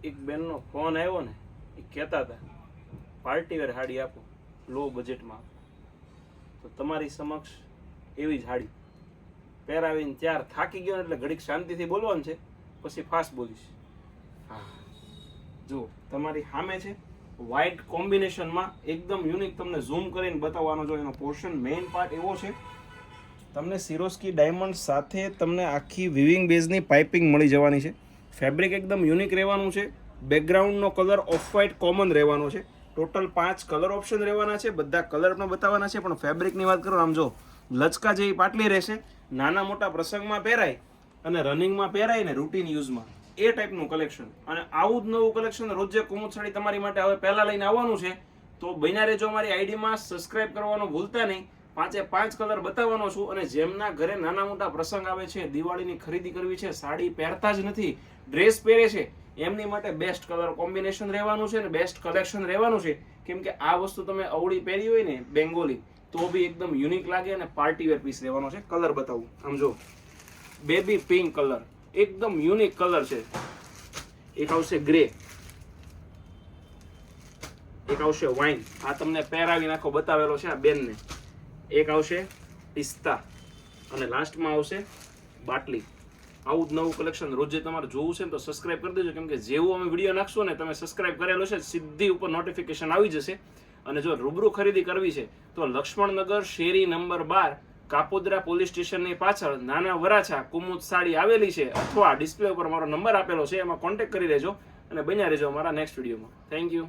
એક બેનનો ફોન આવ્યો ને, એ કહેતા હતા પાર્ટીવેર સાડી આપો લો બજેટમાં. તો તમારી સમક્ષ એવી જ સાડી પહેરાવીને ત્યાર થાકી ગયો ને એટલે ઘડીક શાંતિથી બોલવાનું છે, પછી ફાસ્ટ બોલીશ. હા જો તમારી સામે છે વ્હાઇટ કોમ્બિનેશનમાં એકદમ યુનિક, તમને ઝૂમ કરીને બતાવવાનો જો એનો પોર્શન મેઇન પાર્ટ એવો છે. તમને સિરોસ્કી ડાયમંડ સાથે તમને આખી વિવિંગ બેઝની પાઇપિંગ મળી જવાની છે. ફેબ્રિક એકદમ યુનિક રહેવાનું છે. બેકગ્રાઉન્ડનો કલર ઓફ વ્હાઇટ કોમન રહેવાનો છે. ટોટલ 5 કલર ઓપ્શન રહેવાના છે. બધા કલર પણ બતાવવાના છે. પણ ફેબ્રિકની વાત કરો આમ જો લચકા જેવી પાટલી રહેશે, નાના મોટા પ્રસંગમાં પહેરાય અને રનિંગમાં પહેરાય ને રૂટીન યુઝમાં, એ ટાઈપનું કલેક્શન. અને આવું જ નવું કલેક્શન રોજે કુમુદ સાડી તમારી માટે હવે પહેલા લઈને આવવાનું છે. તો બન્યા રહેજો અમારી આઈડીમાં, સબસ્ક્રાઇબ કરવાનું ભૂલતા નહીં. 5 કલર બતાવવાનો છું. અને જેમના ઘરે નાના મોટા પ્રસંગ આવે છે, દિવાળીની ખરીદી કરવી છે, સાડી પહેરતા જ નથી, ડ્રેસ પહેરે છે, એમની માટે બેસ્ટ કલર કોમ્બિનેશન રહેવાનું છે ને બેસ્ટ કલેક્શન રહેવાનું છે. કેમ કે આ વસ્તુ તમે અવળી પહેરી હોય ને બેંગોલી, તો બી એકદમ યુનિક લાગે અને પાર્ટી વેર પીસ રહેવાનો છે. કલર બતાવું આમ જો, બેબી પિંક કલર, એકદમ યુનિક કલર છે. એક આવશે ગ્રે, એક આવશે વાઇન, આ તમને પહેરાવી નાખો બતાવેલો છે આ બેનને. એક આવશે પિસ્તા અને લાસ્ટમાં આવશે બાટલી. આવું જ નવું કલેક્શન રોજે તમારે જોવું છે ને તો સબસ્ક્રાઇબ કરી દેજો. કેમ કે જેવું અમે વિડીયો નાખશો ને, તમે સબસ્ક્રાઇબ કરેલો છે સીધી ઉપર નોટિફિકેશન આવી જશે. અને જો રૂબરૂ ખરીદી કરવી છે તો લક્ષ્મણનગર શેરી નંબર 12 કાપોદ્રા પોલીસ સ્ટેશનની પાછળ નાના વરાછા કુમુદ સાડી આવેલી છે. અથવા ડિસ્પ્લે ઉપર મારો નંબર આપેલો છે, એમાં કોન્ટેક્ટ કરી લેજો અને બન્યા રહેજો અમારા નેક્સ્ટ વિડીયોમાં. Thank you.